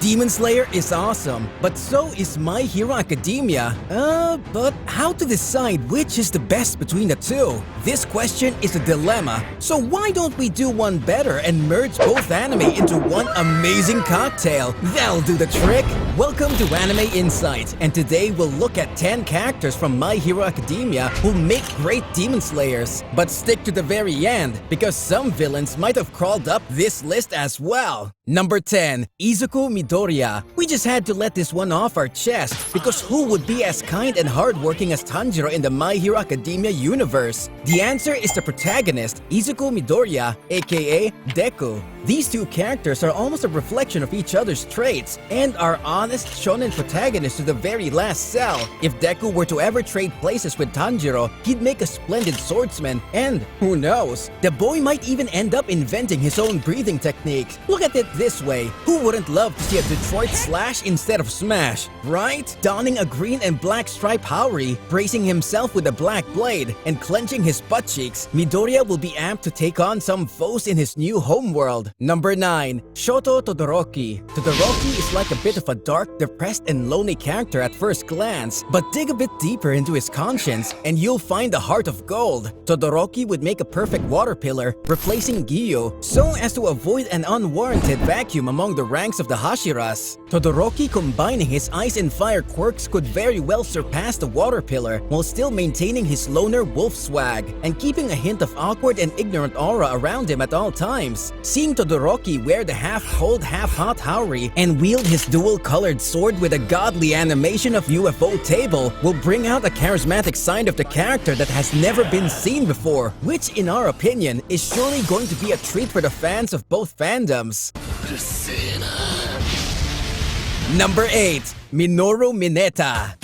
Demon Slayer is awesome, but so is My Hero Academia. But how to decide which is the best between the two? This question is a dilemma, so why don't we do one better and merge both anime into one amazing cocktail? That'll do the trick! Welcome to Anime Insight, and today we'll look at 10 characters from My Hero Academia who make great Demon Slayers. But stick to the very end, because some villains might have crawled up this list as well. Number 10. Izuku Midoriya. We just had to let this one off our chest, because who would be as kind and hardworking as Tanjiro in the My Hero Academia universe? The answer is the protagonist, Izuku Midoriya, aka Deku. These two characters are almost a reflection of each other's traits, and are honest shonen protagonists to the very last cell. If Deku were to ever trade places with Tanjiro, he'd make a splendid swordsman, and who knows, the boy might even end up inventing his own breathing techniques. Look at it this way, who wouldn't love to see a Detroit slash instead of smash, right? Donning a green and black stripe haori, bracing himself with a black blade, and clenching his butt cheeks, Midoriya will be amped to take on some foes in his new homeworld. Number 9. Shoto Todoroki. Todoroki is like a bit of a dark, depressed, and lonely character at first glance, but dig a bit deeper into his conscience and you'll find the heart of gold. Todoroki would make a perfect water pillar, replacing Gyu, so as to avoid an unwarranted vacuum among the ranks of the hashiras. Todoroki combining his ice and fire quirks could very well surpass the water pillar while still maintaining his loner wolf swag and keeping a hint of awkward and ignorant aura around him at all times. Seeing Todoroki wear the half-cold, half-hot haori and wield his dual-colored sword with a godly animation of UFO table will bring out a charismatic side of the character that has never been seen before, which in our opinion is surely going to be a treat for the fans of both fandoms. Number 8. Minoru Mineta.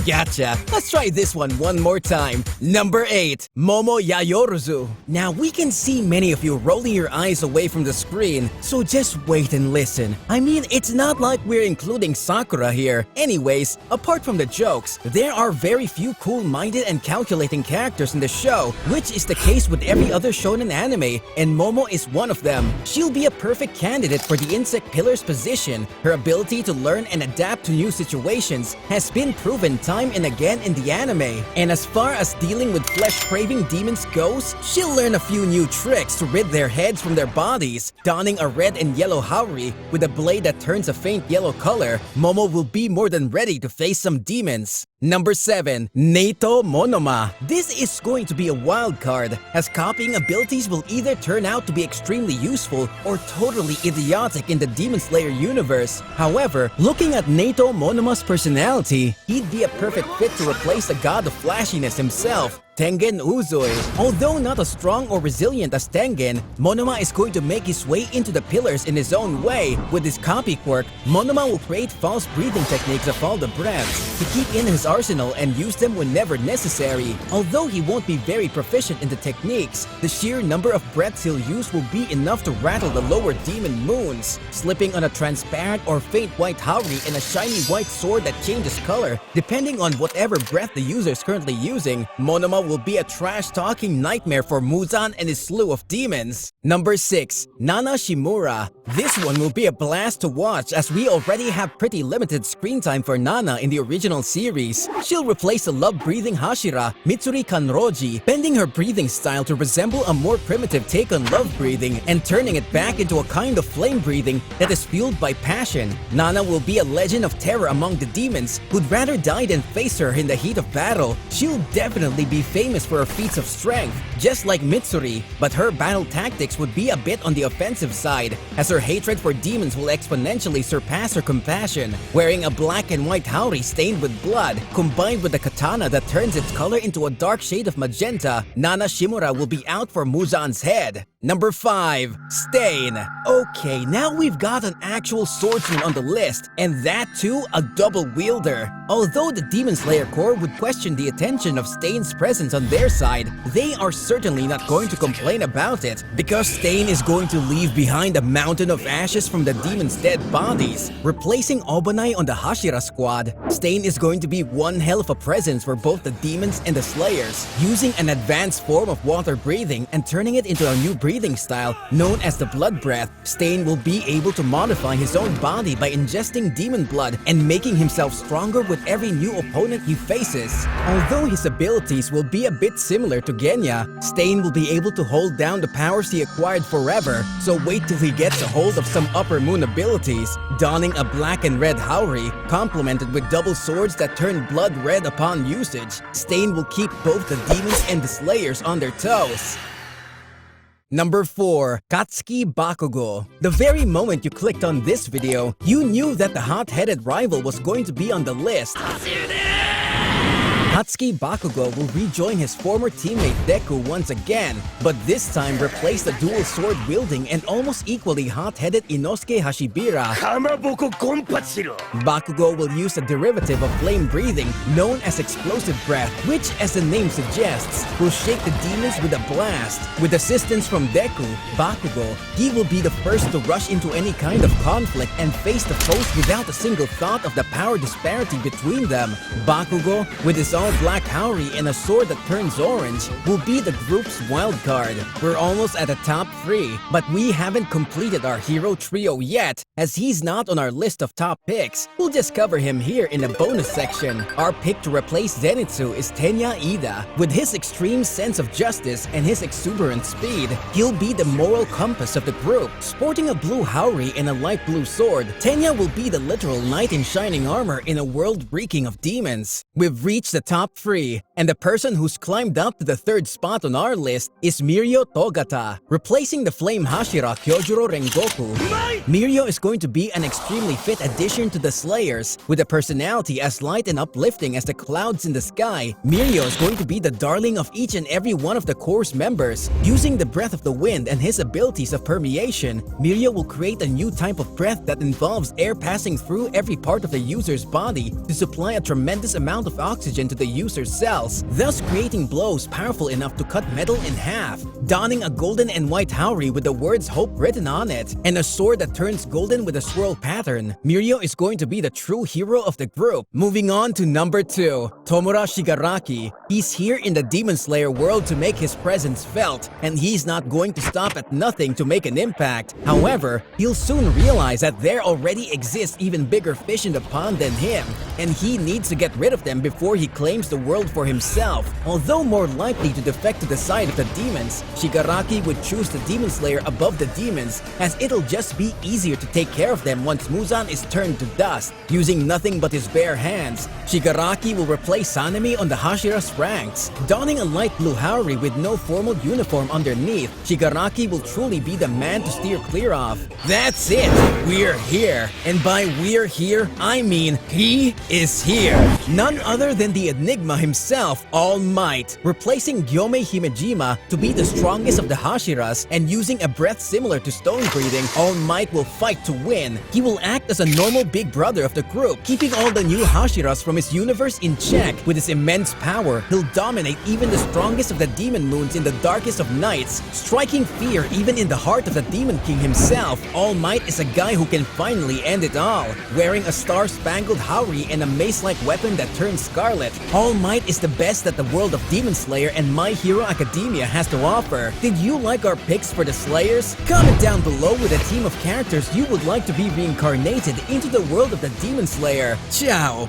Gotcha. Let's try this one more time. Number 8. Momo Yaoyorozu. Now we can see many of you rolling your eyes away from the screen, so just wait and listen. I mean, it's not like we're including Sakura here. Anyways, apart from the jokes, there are very few cool-minded and calculating characters in the show, which is the case with every other shonen anime, and Momo is one of them. She'll be a perfect candidate for the insect pillar's position. Her ability to learn and adapt to new situations has been proven time and again in the anime. And as far as dealing with flesh-craving demons goes, she'll learn a few new tricks to rid their heads from their bodies. Donning a red and yellow haori with a blade that turns a faint yellow color, Momo will be more than ready to face some demons. Number 7. Neito Monoma. This is going to be a wild card, as copying abilities will either turn out to be extremely useful or totally idiotic in the Demon Slayer universe. However, looking at Neito Monoma's personality, he'd be a perfect fit to replace the god of flashiness himself, Tengen Uzui. Although not as strong or resilient as Tengen, Monoma is going to make his way into the pillars in his own way. With his copy quirk, Monoma will create false breathing techniques of all the breaths to keep in his arsenal and use them whenever necessary. Although he won't be very proficient in the techniques, the sheer number of breaths he'll use will be enough to rattle the lower demon moons. Slipping on a transparent or faint white haori and a shiny white sword that changes color, depending on whatever breath the user is currently using, Monoma will be a trash-talking nightmare for Muzan and his slew of demons. Number 6. Nana Shimura. This one will be a blast to watch, as we already have pretty limited screen time for Nana in the original series. She'll replace the love-breathing hashira, Mitsuri Kanroji, bending her breathing style to resemble a more primitive take on love breathing and turning it back into a kind of flame breathing that is fueled by passion. Nana will be a legend of terror among the demons who'd rather die than face her in the heat of battle. She'll definitely be famous for her feats of strength, just like Mitsuri, but her battle tactics would be a bit on the offensive side, as her hatred for demons will exponentially surpass her compassion. Wearing a black and white haori stained with blood, combined with a katana that turns its color into a dark shade of magenta, Nana Shimura will be out for Muzan's head. Number 5. Stain. Okay, now we've got an actual swordsman on the list, and that too a double wielder. Although the Demon Slayer Corps would question the attention of Stain's presence on their side, they are certainly not going to complain about it, because Stain is going to leave behind a mountain of ashes from the demons' dead bodies. Replacing Obanai on the Hashira squad, Stain is going to be one hell of a presence for both the demons and the Slayers, using an advanced form of water breathing and turning it into a new breathing breathing style known as the blood breath, Stain will be able to modify his own body by ingesting demon blood and making himself stronger with every new opponent he faces. Although his abilities will be a bit similar to Genya, Stain will be able to hold down the powers he acquired forever, so wait till he gets a hold of some upper moon abilities. Donning a black and red Haori, complemented with double swords that turn blood red upon usage, Stain will keep both the demons and the slayers on their toes. Number 4. Katsuki Bakugou. The very moment you clicked on this video, you knew that the hot-headed rival was going to be on the list. Katsuki Bakugou will rejoin his former teammate Deku once again, but this time replace the dual sword-wielding and almost equally hot-headed Inosuke Hashibira. Bakugou will use a derivative of flame breathing known as explosive breath, which, as the name suggests, will shake the demons with a blast. With assistance from Deku, Bakugou, he will be the first to rush into any kind of conflict and face the foes without a single thought of the power disparity between them. Bakugou, with his all-black Haori and a sword that turns orange, will be the group's wild card. We're almost at the top 3, but we haven't completed our hero trio yet, as he's not on our list of top picks. We'll just cover him here in the bonus section. Our pick to replace Zenitsu is Tenya Ida. With his extreme sense of justice and his exuberant speed, he'll be the moral compass of the group. Sporting a blue Haori and a light blue sword, Tenya will be the literal knight in shining armor in a world reeking of demons. We've reached the top 3, and the person who's climbed up to the 3rd spot on our list is Mirio Togata. Replacing the flame Hashira Kyojuro Rengoku, Mirio is going to be an extremely fit addition to the Slayers. With a personality as light and uplifting as the clouds in the sky, Mirio is going to be the darling of each and every one of the core's members. Using the breath of the wind and his abilities of permeation, Mirio will create a new type of breath that involves air passing through every part of the user's body to supply a tremendous amount of oxygen to the user's cells, thus creating blows powerful enough to cut metal in half. Donning a golden and white Haori with the words hope written on it, and a sword that turns golden with a swirl pattern, Mirio is going to be the true hero of the group. Moving on to number 2, Tomora Shigaraki. He's here in the Demon Slayer world to make his presence felt, and he's not going to stop at nothing to make an impact. However, he'll soon realize that there already exists even bigger fish in the pond than him, and he needs to get rid of them before he claims the world for himself. Although more likely to defect to the side of the demons, Shigaraki would choose the Demon Slayer above the demons, as it'll just be easier to take care of them once Muzan is turned to dust. Using nothing but his bare hands, Shigaraki will replace Sanemi on the Hashira's ranks. Donning a light blue Haori with no formal uniform underneath, Shigaraki will truly be the man to steer clear of. That's it! We're here! And by we're here, I mean he is here! None other than the Enigma himself, All Might. Replacing Gyome Himejima to be the strongest of the Hashiras and using a breath similar to stone breathing, All Might will fight to win. He will act as a normal big brother of the group, keeping all the new Hashiras from his universe in check. With his immense power, he'll dominate even the strongest of the demon moons in the darkest of nights, striking fear even in the heart of the Demon King himself. All Might is a guy who can finally end it all. Wearing a star-spangled Haori and a mace-like weapon that turns scarlet, All Might is the best that the world of Demon Slayer and My Hero Academia has to offer. Did you like our picks for the Slayers? Comment down below with a team of characters you would like to be reincarnated into the world of the Demon Slayer. Ciao!